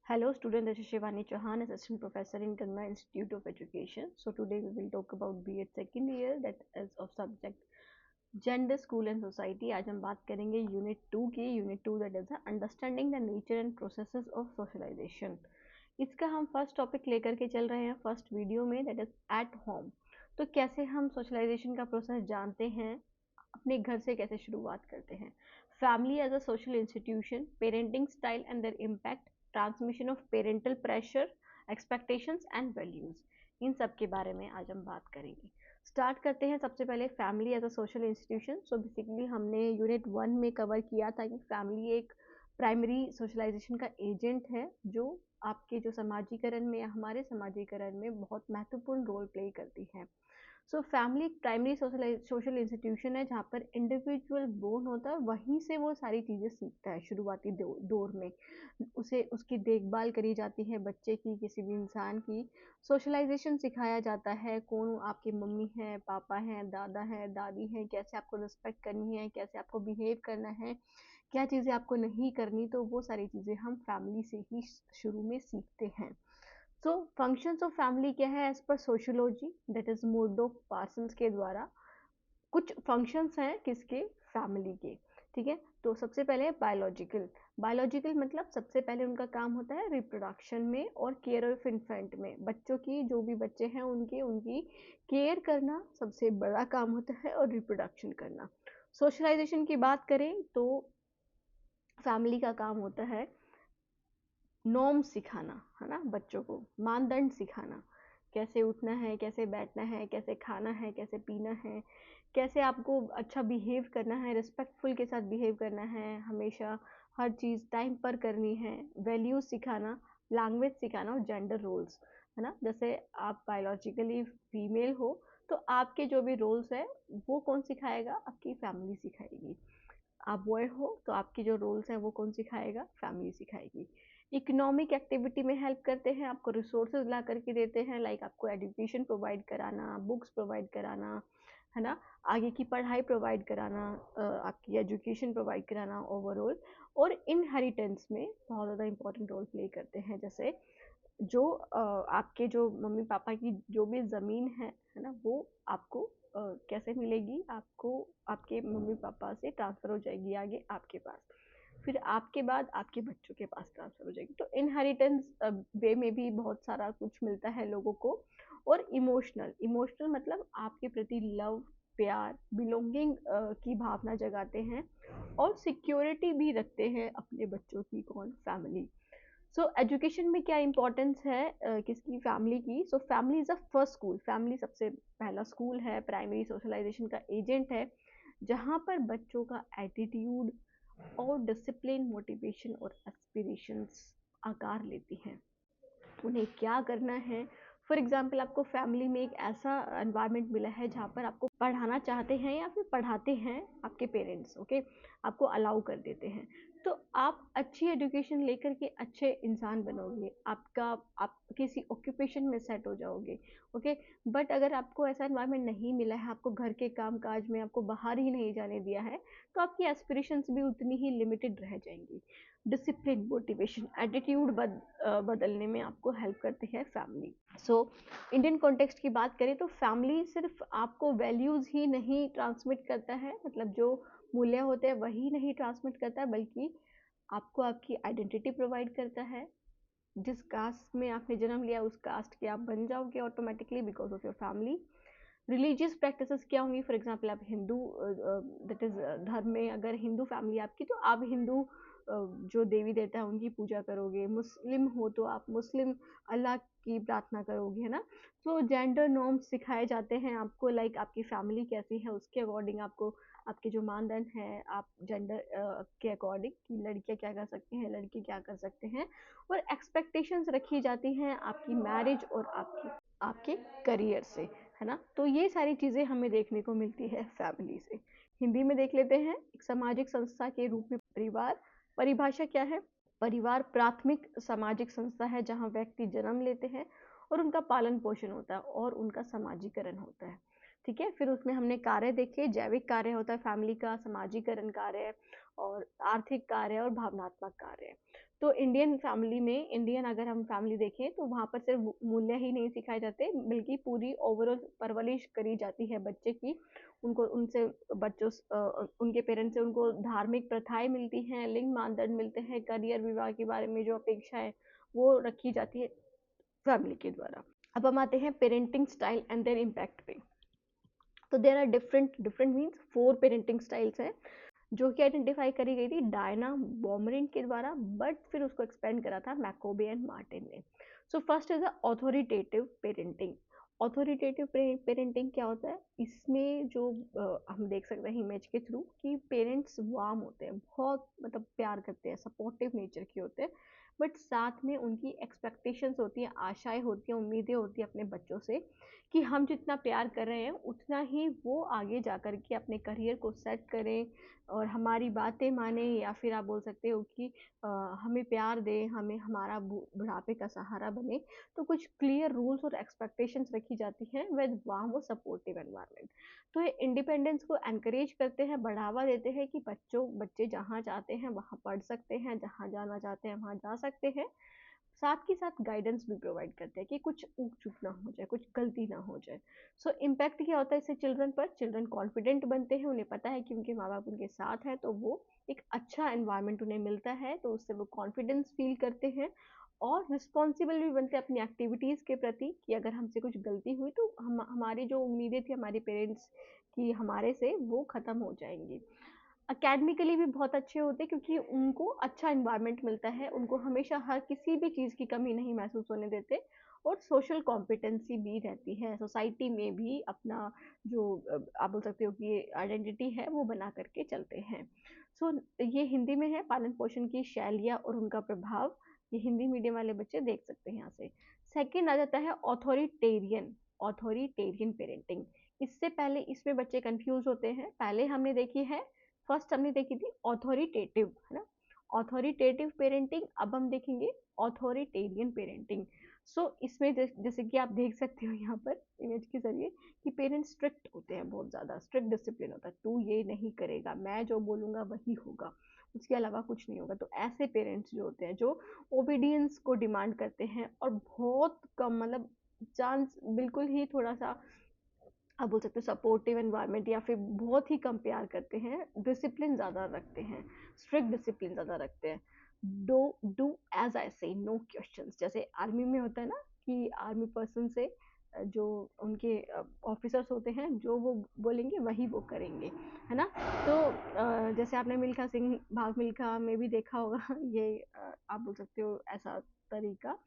Hello student, this is Shivani Chauhan, Assistant Professor in Ganga Institute of Education. So today we will talk about B.Ed second year, that is of subject Gender, School and Society. आज हम बात करेंगे unit 2 की. Unit 2 that is understanding the nature and processes of socialisation. इसका हम first topic लेकर के चल रहे हैं फर्स्ट वीडियो में, दैट इज एट होम. तो कैसे हम सोशलाइजेशन का प्रोसेस जानते हैं, अपने घर से कैसे शुरुआत करते हैं. Family as a social institution, parenting style and their impact, transmission of parental pressure, expectations and values, इन सब के बारे में आज हम बात करेंगे. स्टार्ट करते हैं सबसे पहले family as a social institution. So basically हमने यूनिट 1 में कवर किया था कि फैमिली एक प्राइमरी सोशलाइजेशन का एजेंट है जो आपके जो समाजीकरण में या हमारे समाजीकरण में बहुत महत्वपूर्ण रोल प्ले करती है. सो फैमिली एक प्राइमरी सोशल इंस्टीट्यूशन है जहाँ पर इंडिविजुअल बोर्न होता है, वहीं से वो सारी चीज़ें सीखता है शुरुआती दौर में. उसे उसकी देखभाल करी जाती है, बच्चे की, किसी भी इंसान की सोशलाइजेशन सिखाया जाता है. कौन आपकी मम्मी है, पापा हैं, दादा है, दादी हैं, कैसे आपको रिस्पेक्ट करनी है, कैसे आपको बिहेव करना है, क्या चीज़ें आपको नहीं करनी. तो वो सारी चीज़ें हम फैमिली से ही शुरू में सीखते हैं. सो फंक्शंस ऑफ फैमिली क्या है as per sociology, that is Murdock Parsons के द्वारा कुछ फंक्शंस हैं किसके, फैमिली के. ठीक है, तो सबसे पहले बायोलॉजिकल. बायोलॉजिकल मतलब सबसे पहले उनका काम होता है रिप्रोडक्शन में और केयर ऑफ इन्फेंट में. बच्चों की, जो भी बच्चे हैं उनकी केयर करना सबसे बड़ा काम होता है और रिप्रोडक्शन करना. सोशलाइजेशन की बात करें तो फैमिली का काम होता है नॉर्म सिखाना, है ना, बच्चों को मानदंड सिखाना, कैसे उठना है, कैसे बैठना है, कैसे खाना है, कैसे पीना है, कैसे आपको अच्छा बिहेव करना है, रिस्पेक्टफुल के साथ बिहेव करना है, हमेशा हर चीज़ टाइम पर करनी है, वैल्यूज सिखाना, लैंग्वेज सिखाना और जेंडर रोल्स, है ना. जैसे आप बायोलॉजिकली फीमेल हो तो आपके जो भी रोल्स है वो कौन सिखाएगा, आपकी फैमिली सिखाएगी. आप बॉय हो तो आपके जो रोल्स हैं वो कौन सिखाएगा, फैमिली सिखाएगी. इकोनॉमिक एक्टिविटी में हेल्प करते हैं, आपको रिसोर्सेज ला करके देते हैं, लाइक आपको एजुकेशन प्रोवाइड कराना, बुक्स प्रोवाइड कराना, है ना, आगे की पढ़ाई प्रोवाइड कराना, आपकी एजुकेशन प्रोवाइड कराना ओवरऑल. और इनहेरिटेंस में बहुत ज़्यादा इंपॉर्टेंट रोल प्ले करते हैं. जैसे जो आपके जो मम्मी पापा की जो भी ज़मीन है ना, वो आपको कैसे मिलेगी, आपको आपके मम्मी पापा से ट्रांसफ़र हो जाएगी आगे आपके पास, फिर आपके बाद आपके बच्चों के पास ट्रांसफ़र हो जाएगी. तो इनहेरिटेंस वे में भी बहुत सारा कुछ मिलता है लोगों को. और इमोशनल, इमोशनल मतलब आपके प्रति लव, प्यार, बिलोंगिंग की भावना जगाते हैं और सिक्योरिटी भी रखते हैं अपने बच्चों की, कौन, फैमिली. सो एजुकेशन में क्या इंपॉर्टेंस है किसकी, फैमिली की. So family is a first school. Family सबसे पहला स्कूल है, प्राइमरी सोशलाइजेशन का एजेंट है, जहाँ पर बच्चों का एटीट्यूड और डिसिप्लिन, मोटिवेशन और एस्पिरेशंस आकार लेती हैं. उन्हें क्या करना है. फॉर एग्जाम्पल आपको फैमिली में एक ऐसा एनवायरनमेंट मिला है जहाँ पर आपको पढ़ाना चाहते हैं या फिर पढ़ाते हैं आपके पेरेंट्स, ओके, आपको अलाउ कर देते हैं, तो आप अच्छी एजुकेशन लेकर के अच्छे इंसान बनोगे, आप किसी ऑक्यूपेशन में सेट हो जाओगे, ओके. बट अगर आपको ऐसा एनवायरनमेंट नहीं मिला है, आपको घर के काम काज में आपको बाहर ही नहीं जाने दिया है, तो आपकी एस्पिरेशंस भी उतनी ही लिमिटेड रह जाएंगी. डिसिप्लिन, मोटिवेशन, एटीट्यूड बदलने में आपको हेल्प करती है फैमिली. सो इंडियन कॉन्टेक्स्ट की बात करें तो फैमिली सिर्फ आपको वैल्यूज़ ही नहीं ट्रांसमिट करता है, मतलब जो मूल्य होते हैं वही नहीं ट्रांसमिट करता है, बल्कि आपको आपकी आइडेंटिटी प्रोवाइड करता है. जिस कास्ट में आपने जन्म लिया उस कास्ट के आप बन जाओगे automatically because of your family. Religious practices क्या होंगी, फॉर एग्जांपल आप हिंदू, दैट इज़ धर्म में अगर हिंदू फैमिली आपकी, तो आप हिंदू जो देवी देवता है उनकी पूजा करोगे. मुस्लिम हो तो आप मुस्लिम अल्लाह की प्रार्थना करोगे, है ना. तो जेंडर नॉर्म्स सिखाए जाते हैं आपको, लाइक आपकी फैमिली कैसी है उसके अकॉर्डिंग आपको आपके जो मानदंड है, आप जेंडर के अकॉर्डिंग कि लड़कियां क्या कर सकते हैं, लड़के क्या कर सकते हैं, और एक्सपेक्टेशंस रखी जाती हैं आपकी मैरिज और आपके करियर से, है ना. तो ये सारी चीज़ें हमें देखने को मिलती है फैमिली से. हिंदी में देख लेते हैं. एक सामाजिक संस्था के रूप में परिवार, परिभाषा क्या है. परिवार प्राथमिक सामाजिक संस्था है जहाँ व्यक्ति जन्म लेते हैं और उनका पालन पोषण होता है और उनका समाजीकरण होता है. ठीक है, फिर उसमें हमने कार्य देखे. जैविक कार्य होता है फैमिली का, समाजीकरण कार्य और आर्थिक कार्य और भावनात्मक कार्य. तो इंडियन फैमिली में, इंडियन अगर हम फैमिली देखें तो वहाँ पर सिर्फ मूल्य ही नहीं सिखाए जाते, बल्कि पूरी ओवरऑल परवरिश करी जाती है बच्चे की। उनको उनसे उनके पेरेंट्स से उनको धार्मिक प्रथाएं मिलती हैं, लिंग मानदंड मिलते हैं, करियर विवाह के बारे में जो अपेक्षा है वो रखी जाती है फैमिली के द्वारा। अब हम आते हैं parenting style and their impact पे। तो there are different different means 4 parenting styles हैं जो कि आइडेंटिफाई करी गई थी डायना बॉमरिन के द्वारा, बट फिर उसको एक्सपेंड करा था मैकोबे एंड मार्टिन ने। So first is the authoritative parenting. Authoritative parenting क्या होता है? इसमें जो हम देख सकते हैं इमेज के थ्रू कि पेरेंट्स वार्म होते हैं, बहुत मतलब प्यार करते हैं, सपोर्टिव नेचर के होते हैं, बट साथ में उनकी एक्सपेक्टेशंस होती हैं, आशाएं होती हैं, उम्मीदें होती हैं अपने बच्चों से कि हम जितना प्यार कर रहे हैं उतना ही वो आगे जा कर के अपने करियर को सेट करें और हमारी बातें माने, या फिर आप बोल सकते हो कि हमें प्यार दे, हमें हमारा बुढ़ापे का सहारा बने। तो कुछ क्लियर रूल्स और एक्सपेक्टेशंस रखी जाती हैं विद वार्म और सपोर्टिव एनवायरनमेंट। तो ये इंडिपेंडेंस को एनकरेज करते हैं, बढ़ावा देते हैं कि बच्चे जहाँ चाहते हैं वहाँ पढ़ सकते हैं, जहाँ जाना चाहते हैं वहाँ जा सकते हैं। साथ के साथ गाइडेंस भी प्रोवाइड करते हैं कि कुछ ऊक चूक ना हो जाए, कुछ गलती ना हो जाए। सो इम्पैक्ट क्या होता है इससे चिल्ड्रन पर? चिल्ड्रन कॉन्फिडेंट बनते हैं, उन्हें पता है कि उनके माँ बाप उनके साथ हैं, तो वो एक अच्छा एनवायरनमेंट उन्हें मिलता है, तो उससे वो कॉन्फिडेंस फील करते हैं और रिस्पॉन्सिबल भी बनते हैं अपनी एक्टिविटीज़ के प्रति कि अगर हमसे कुछ गलती हुई तो हमारी जो उम्मीदें थी हमारे पेरेंट्स की हमारे से, वो ख़त्म हो जाएंगी। अकेडमिकली भी बहुत अच्छे होते हैं क्योंकि उनको अच्छा इन्वायरमेंट मिलता है, उनको हमेशा हर किसी भी चीज़ की कमी नहीं महसूस होने देते, और सोशल कॉम्पिटेंसी भी रहती है, सोसाइटी में भी अपना जो आप बोल सकते हो कि आइडेंटिटी है वो बना करके चलते हैं। सो ये हिंदी में है पालन पोषण की शैलियाँ और उनका प्रभाव, ये हिंदी मीडियम वाले बच्चे देख सकते हैं यहाँ से। सेकेंड आ जाता है ऑथोरिटेरियन, ऑथोरिटेरियन पेरेंटिंग। इससे पहले इसमें बच्चे कंफ्यूज होते हैं, पहले हमने देखी है, फर्स्ट हमने देखी थी ऑथोरिटेटिव, है ना, ऑथोरिटेटिव पेरेंटिंग। अब हम देखेंगे ऑथोरिटेरियन पेरेंटिंग। सो इसमें जैसे कि आप देख सकते हो यहाँ पर इमेज के जरिए कि पेरेंट्स स्ट्रिक्ट होते हैं, बहुत ज़्यादा स्ट्रिक्ट डिसिप्लिन होता है, तू ये नहीं करेगा, मैं जो बोलूँगा वही होगा, उसके अलावा कुछ नहीं होगा। तो ऐसे पेरेंट्स जो होते हैं जो ओबीडियंस को डिमांड करते हैं और बहुत कम मतलब चांस बिल्कुल ही थोड़ा सा आप बोल सकते हो सपोर्टिव एनवायरनमेंट, या फिर बहुत ही कम प्यार करते हैं, डिसिप्लिन ज़्यादा रखते हैं, स्ट्रिक्ट डिसिप्लिन ज़्यादा रखते हैं। डू डू एज आई से, नो क्वेश्चंस। जैसे आर्मी में होता है ना कि आर्मी पर्सन से जो उनके ऑफिसर्स होते हैं जो वो बोलेंगे वही वो करेंगे, है ना। तो जैसे आपने मिल्खा सिंह भाग मिल्खा में भी देखा होगा ये आप बोल सकते हो ऐसा तरीका।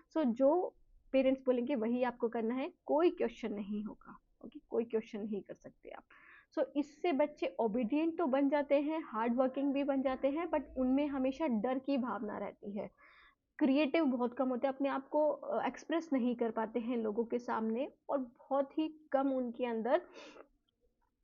सो जो पेरेंट्स बोलेंगे वही आपको करना है, कोई क्वेश्चन नहीं होगा। ओके, कोई क्वेश्चन नहीं कर सकते आप। सो इससे बच्चे ओबीडियंट तो बन जाते हैं, हार्ड वर्किंग भी बन जाते हैं, बट उनमें हमेशा डर की भावना रहती है, क्रिएटिव बहुत कम होते हैं, अपने आप को एक्सप्रेस नहीं कर पाते हैं लोगों के सामने, और बहुत ही कम उनके अंदर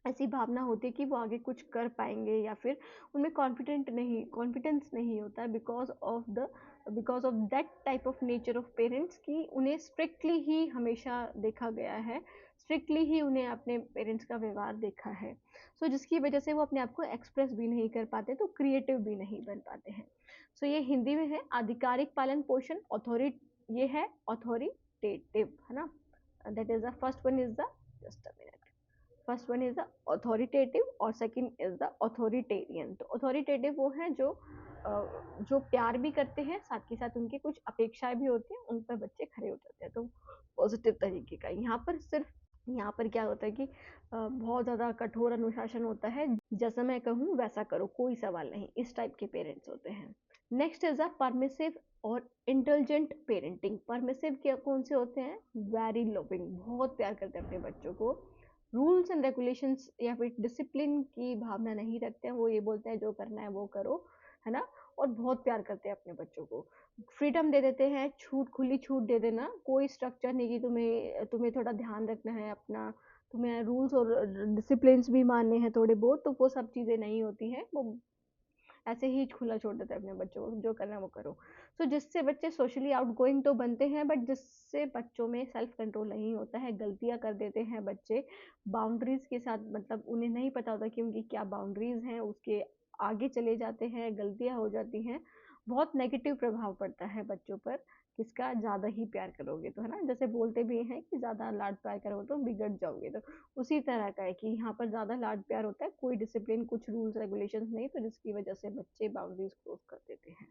ऐसी भावना होती है कि वो आगे कुछ कर पाएंगे, या फिर उनमें कॉन्फिडेंस नहीं होता है because of that type of nature of parents कि उन्हें स्ट्रिक्टली ही हमेशा देखा गया है, स्ट्रिक्टली ही उन्हें अपने पेरेंट्स का व्यवहार देखा है। सो जिसकी वजह से वो अपने आप को एक्सप्रेस भी नहीं कर पाते, तो क्रिएटिव भी नहीं बन पाते हैं। सो ये हिंदी में है आधिकारिक पालन पोषण, ये है ऑथोरिटेटिव, है ना। That is the first one is the, just a minute, first one is the authoritative और सेकंड इज द ऑथोरिटेरियन। तो ऑथोरिटेटिव वो हैं जो प्यार भी करते हैं, साथ के साथ उनकी कुछ अपेक्षाएं भी होती हैं, उन पर बच्चे खड़े हो जाते हैं, तो पॉजिटिव तरीके का। यहाँ पर क्या होता है कि बहुत ज़्यादा कठोर अनुशासन होता है, जैसा मैं कहूँ वैसा करो, कोई सवाल नहीं, इस टाइप के पेरेंट्स होते हैं। नेक्स्ट इज अ परमिसिव और इंटेलिजेंट पेरेंटिंग। परमिसिव क्या कौन से होते हैं? वेरी लविंग, बहुत प्यार करते हैं अपने बच्चों को, रूल्स एंड रेगुलेशंस या फिर डिसिप्लिन की भावना नहीं रखते हैं, वो ये बोलते हैं जो करना है वो करो, है ना। और बहुत प्यार करते हैं अपने बच्चों को, फ्रीडम दे देते हैं, खुली छूट दे देना, कोई स्ट्रक्चर नहीं कि तुम्हें थोड़ा ध्यान रखना है अपना, तुम्हें रूल्स और डिसिप्लिन भी मानने हैं थोड़े बहुत, तो वो सब चीज़ें नहीं होती हैं, वो ऐसे ही खुला छोड़ देते हैं अपने बच्चों को, जो करना है वो करो। सो जिससे बच्चे सोशली आउटगोइंग तो बनते हैं, बट जिससे बच्चों में सेल्फ कंट्रोल नहीं होता है, गलतियां कर देते हैं बच्चे बाउंड्रीज के साथ, मतलब उन्हें नहीं पता होता कि उनकी क्या बाउंड्रीज हैं, उसके आगे चले जाते हैं, गलतियां हो जाती हैं, बहुत नेगेटिव प्रभाव पड़ता है बच्चों पर, किसका, ज़्यादा ही प्यार करोगे तो, है ना। जैसे बोलते भी हैं कि ज़्यादा लाड प्यार करोगे तो बिगड़ जाओगे, तो उसी तरह का है कि यहाँ पर ज़्यादा लाड प्यार होता है, कोई डिसिप्लिन, कुछ रूल्स रेगुलेशंस नहीं, तो जिसकी वजह से बच्चे बाउंड्रीज क्रॉस कर देते हैं।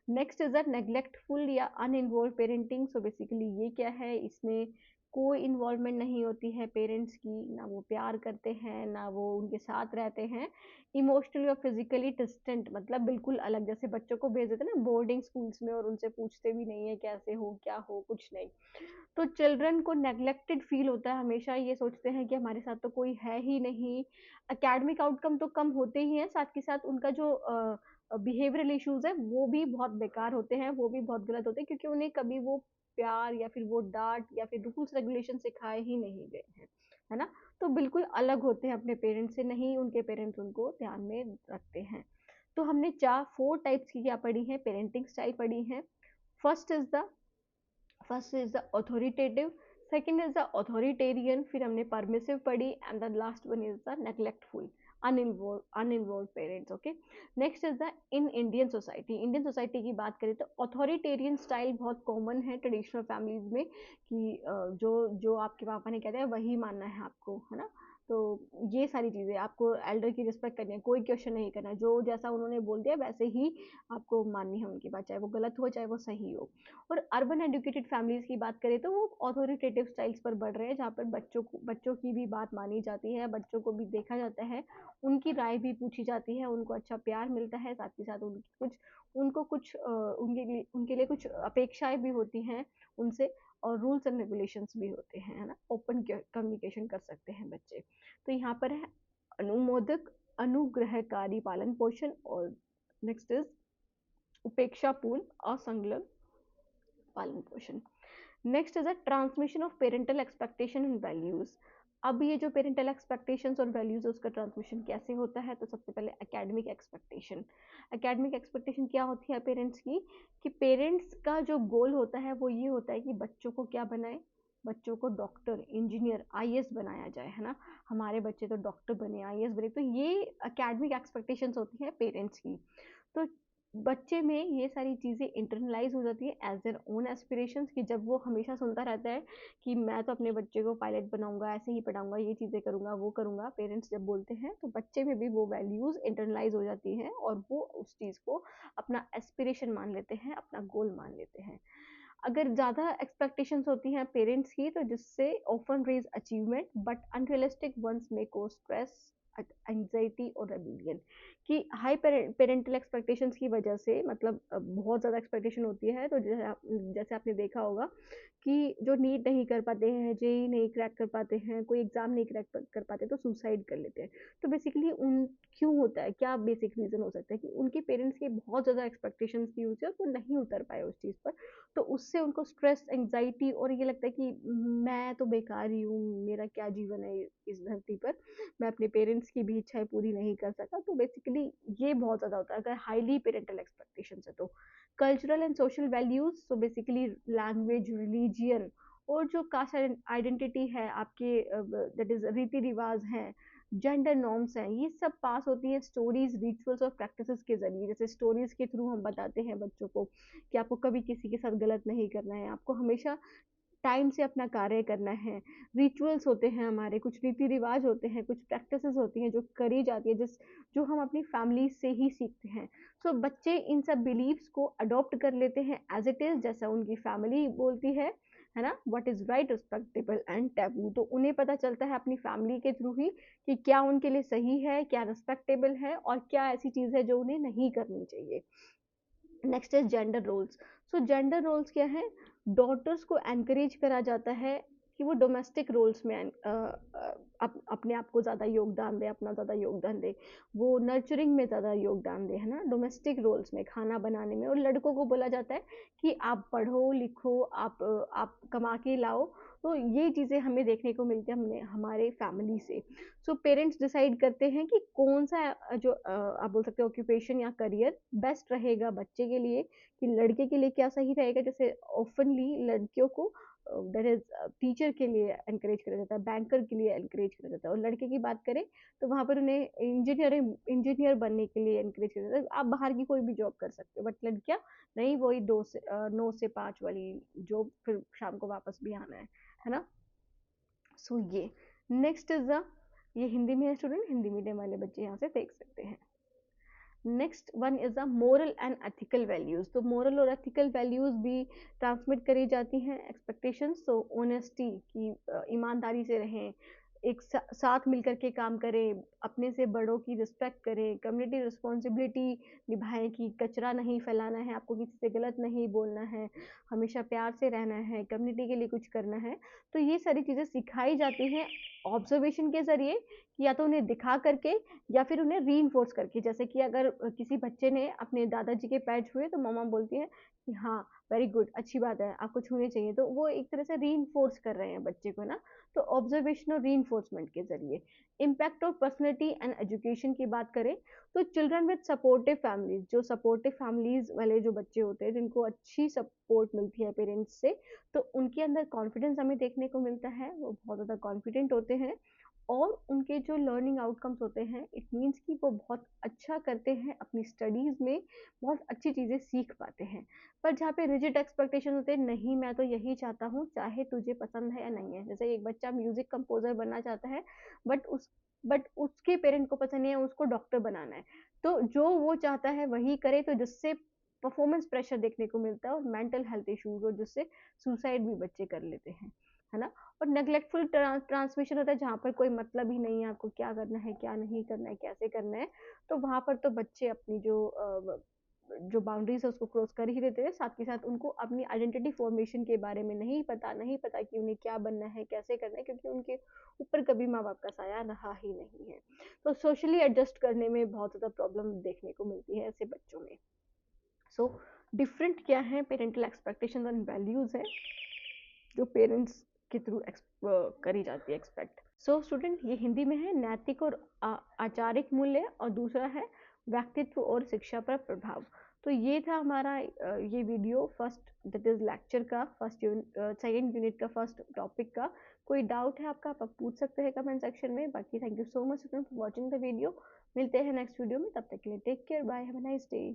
नेक्स्ट इज अ नेग्लेक्टफुल या अनइन्वॉल्व पेरेंटिंग। सो बेसिकली ये क्या है, इसमें कोई इन्वॉल्वमेंट नहीं होती है पेरेंट्स की, ना वो प्यार करते हैं ना वो उनके साथ रहते हैं। इमोशनली और फिजिकली डिस्टेंट, मतलब बिल्कुल अलग, जैसे बच्चों को भेज देते हैं ना बोर्डिंग स्कूल्स में और उनसे पूछते भी नहीं है कैसे हो क्या हो, कुछ नहीं। तो चिल्ड्रन को नेग्लेक्टेड फील होता है हमेशा, ये सोचते हैं कि हमारे साथ तो कोई है ही नहीं। एकेडमिक आउटकम तो कम होते ही हैं, साथ के साथ उनका जो बिहेवियरल इश्यूज है वो भी बहुत बेकार होते हैं, वो भी बहुत गलत होते हैं, क्योंकि उन्हें कभी वो प्यार या फिर वो डांट या फिर रूल्स रेगुलेशन सिखाए ही नहीं गए हैं, है ना। तो बिल्कुल अलग होते हैं अपने पेरेंट्स से, नहीं उनके पेरेंट्स उनको ध्यान में रखते हैं। तो हमने चार 4 टाइप्स की क्या पढ़ी है, पेरेंटिंग स्टाइल पढ़ी है। First is the first is the authoritative, second is the authoritarian, फिर हमने परमिसिव पढ़ी, and the last one is the neglectful, uninvolved parents. Okay, next is the in Indian society. Indian society की बात करें तो authoritarian style बहुत common है traditional families में, कि जो जो आपके पापा ने कहते हैं वही मानना है आपको, है ना। तो ये सारी चीजें, आपको एल्डर की रिस्पेक्ट करनी है, कोई क्वेश्चन नहीं करना है, जो जैसा उन्होंने बोल दिया वैसे ही आपको माननी है उनकी बात, चाहे वो गलत हो चाहे वो सही हो। और अर्बन एजुकेटेड फैमिलीज की बात करें तो वो ऑथोरिटेटिव स्टाइल्स पर बढ़ रहे हैं, जहाँ पर बच्चों की भी बात मानी जाती है, बच्चों को भी देखा जाता है, उनकी राय भी पूछी जाती है, उनको अच्छा प्यार मिलता है, साथ ही साथ उनके लिए कुछ अपेक्षाएं भी होती हैं उनसे, और रूल्स एंड रेगुलेशंस भी होते हैं, है ना। ओपन कम्युनिकेशन कर सकते हैं बच्चे। तो यहाँ पर है अनुमोदक, अनुग्रहकारी पालन पोषण, और नेक्स्ट इज उपेक्षापूर्ण असंलग्न पालन पोषण। Next is a transmission of parental expectation and values. अब ये जो पेरेंटल एक्सपेक्टेशंस और वैल्यूज है उसका ट्रांसमिशन कैसे होता है, तो सबसे पहले एकेडमिक एक्सपेक्टेशन। एकेडमिक एक्सपेक्टेशन क्या होती है पेरेंट्स की, कि पेरेंट्स का जो गोल होता है वो ये होता है कि बच्चों को क्या बनाए, बच्चों को डॉक्टर, इंजीनियर, आईएएस बनाया जाए, है ना। हमारे बच्चे तो डॉक्टर बने, आईएएस बने, तो ये एकेडमिक एक्सपेक्टेशंस होती है पेरेंट्स की। तो बच्चे में ये सारी चीज़ें इंटरनलाइज हो जाती है एज देयर ओन एस्पिरेशंस, कि जब वो हमेशा सुनता रहता है कि मैं तो अपने बच्चे को पायलट बनाऊंगा, ऐसे ही पढ़ाऊंगा, ये चीज़ें करूंगा, वो करूंगा, पेरेंट्स जब बोलते हैं तो बच्चे में भी वो वैल्यूज इंटरनलाइज हो जाती हैं और वो उस चीज़ को अपना एस्पिरेशन मान लेते हैं, अपना गोल मान लेते हैं। अगर ज़्यादा एक्सपेक्टेशंस होती हैं पेरेंट्स की, तो जिससे often raise achievement but unrealistic ones में को स्ट्रेस, एंजाइटी और रेबिलियन, कि हाई पेरेंटल एक्सपेक्टेशंस की वजह से, मतलब बहुत ज़्यादा एक्सपेक्टेशन होती है, तो जैसे आपने देखा होगा कि जो नीट नहीं कर पाते हैं, जेई नहीं क्रैक कर पाते हैं, कोई एग्जाम नहीं क्रैक कर पाते, तो सुसाइड कर लेते हैं। तो बेसिकली उन क्यों होता है, क्या बेसिक रीजन हो सकता है, कि उनके पेरेंट्स की बहुत ज़्यादा एक्सपेक्टेशंस थी उनसे और वो नहीं उतर पाए उस चीज़ पर, तो उससे उनको स्ट्रेस, एंजाइटी, और ये लगता है कि मैं तो बेकार ही हूँ, मेरा क्या जीवन है इस धरती पर, मैं अपने पेरेंट्स की भी इच्छाएं पूरी नहीं कर सका। तो बेसिकली ये बहुत ज़्यादा होता है अगर हाईली पेरेंटल एक्सपेक्टेशन है। तो cultural and social values, so basically language, religion, और जो कास्ट आइडेंटिटी है आपके, दैट इज रीति रिवाज हैं, जेंडर नॉर्म्स हैं, ये सब पास होती है स्टोरीज, रिचुअल्स और प्रैक्टिसेस के जरिए। जैसे स्टोरीज के थ्रू हम बताते हैं बच्चों को कि आपको कभी किसी के साथ गलत नहीं करना है, आपको हमेशा टाइम से अपना कार्य करना है। रिचुअल्स होते हैं हमारे, कुछ रीति रिवाज होते हैं, कुछ प्रैक्टिसेस होती हैं जो करी जाती है, जो हम अपनी फैमिली से ही सीखते हैं। सो बच्चे इन सब बिलीव्स को अडॉप्ट कर लेते हैं एज इट इज, जैसा उनकी फैमिली बोलती है ना, what is right, respectable and taboo. तो उन्हें पता चलता है अपनी फैमिली के थ्रू ही कि क्या उनके लिए सही है, क्या रिस्पेक्टेबल है, और क्या ऐसी चीज है जो उन्हें नहीं करनी चाहिए। Next is gender roles. So gender roles क्या है, डॉटर्स को एनकरेज करा जाता है कि वो डोमेस्टिक रोल्स में अपने आप को ज़्यादा योगदान दे, अपना ज़्यादा योगदान दे, वो नर्चरिंग में ज़्यादा योगदान दे, है ना, डोमेस्टिक रोल्स में, खाना बनाने में। और लड़कों को बोला जाता है कि आप पढ़ो लिखो, आप कमा के लाओ। तो ये चीज़ें हमें देखने को मिलती है हमने हमारे फैमिली से। सो पेरेंट्स डिसाइड करते हैं कि कौन सा जो आप बोल सकते हो ऑक्यूपेशन या करियर बेस्ट रहेगा बच्चे के लिए, कि लड़के के लिए क्या सही रहेगा। जैसे ऑफनली लड़कियों को दैट इज टीचर के लिए एनकरेज करा जाता है, बैंकर के लिए एनकरेज करा जाता है। और लड़के की बात करें तो वहाँ पर उन्हें इंजीनियर बनने के लिए एनकरेज करा जाता है। आप बाहर की कोई भी जॉब कर सकते हो, बट लड़कियाँ नहीं, वही 9 से 5 वाली जॉब, फिर शाम को वापस भी आना है ना। सो ये नेक्स्ट इज द, ये हिंदी में है स्टूडेंट, हिंदी मीडियम वाले बच्चे यहाँ से देख सकते हैं। Next one is the moral and ethical values. तो मोरल और एथिकल वैल्यूज भी ट्रांसमिट करी जाती हैं, एक्सपेक्टेशंस। तो ऑनेस्टी की, ईमानदारी से रहें, एक साथ मिलकर के काम करें, अपने से बड़ों की रिस्पेक्ट करें, कम्युनिटी रिस्पॉन्सिबिलिटी निभाएं कि कचरा नहीं फैलाना है, आपको किसी से गलत नहीं बोलना है, हमेशा प्यार से रहना है, कम्युनिटी के लिए कुछ करना है। तो ये सारी चीज़ें सिखाई जाती हैं ऑब्जर्वेशन के ज़रिए, या तो उन्हें दिखा करके या फिर उन्हें रीइंफोर्स करके। जैसे कि अगर किसी बच्चे ने अपने दादाजी के पैर छुए तो मम्मा बोलती हैं कि हाँ वेरी गुड, अच्छी बात है, आपको छूने चाहिए। तो वो एक तरह से रीइंफोर्स कर रहे हैं बच्चे को ना। तो ऑब्जर्वेशन और रीइंफोर्समेंट के जरिए। Impact of personality and education की बात करें तो चिल्ड्रन विद सपोर्टिव फैमिलीज, जो सपोर्टिव फैमिलीज वाले जो बच्चे होते हैं जिनको अच्छी सपोर्ट मिलती है पेरेंट्स से, तो उनके अंदर कॉन्फिडेंस हमें देखने को मिलता है, वो बहुत ज़्यादा कॉन्फिडेंट होते हैं। और उनके जो लर्निंग आउटकम्स होते हैं, इट मीन्स कि वो बहुत अच्छा करते हैं अपनी स्टडीज़ में, बहुत अच्छी चीज़ें सीख पाते हैं। पर जहाँ पे रिजिड एक्सपेक्टेशन होते हैं, नहीं मैं तो यही चाहता हूँ चाहे तुझे पसंद है या नहीं है। जैसे एक बच्चा म्यूजिक कंपोजर बनना चाहता है, बट उसके पेरेंट को पसंद नहीं है, उसको डॉक्टर बनाना है। तो जो वो चाहता है वही करे, तो जिससे परफॉर्मेंस प्रेशर देखने को मिलता है और मेंटल हेल्थ इश्यूज, और जिससे सुसाइड भी बच्चे कर लेते हैं, है ना। और नेग्लेक्टफुल ट्रांसमिशन होता है, जहाँ पर कोई मतलब ही नहीं है आपको क्या करना है, क्या नहीं करना है, कैसे करना है। तो वहाँ पर तो बच्चे अपनी जो बाउंड्रीज है उसको क्रॉस कर ही देते हैं। साथ के साथ उनको अपनी आइडेंटिटी फॉर्मेशन के बारे में नहीं पता कि उन्हें क्या बनना है, कैसे करना है, क्योंकि उनके ऊपर कभी माँ बाप का साया रहा ही नहीं है। तो सोशली एडजस्ट करने में बहुत ज़्यादा प्रॉब्लम देखने को मिलती है ऐसे बच्चों में। सो डिफरेंट क्या है, पेरेंटल एक्सपेक्टेशन एंड वैल्यूज है जो पेरेंट्स के थ्रू करी जाती है एक्सपेक्ट। सो स्टूडेंट, ये हिंदी में है नैतिक और आचारिक मूल्य, और दूसरा है व्यक्तित्व और शिक्षा पर प्रभाव। तो ये था हमारा ये video first, that is lecture का फर्स्ट सेकेंड यूनिट का फर्स्ट टॉपिक का। कोई डाउट है आपका, आप पूछ सकते हैं कमेंट सेक्शन में। बाकी thank you so much student for watching the video. मिलते हैं नेक्स्ट वीडियो में, तब तक के लिए take care, bye, have a nice day.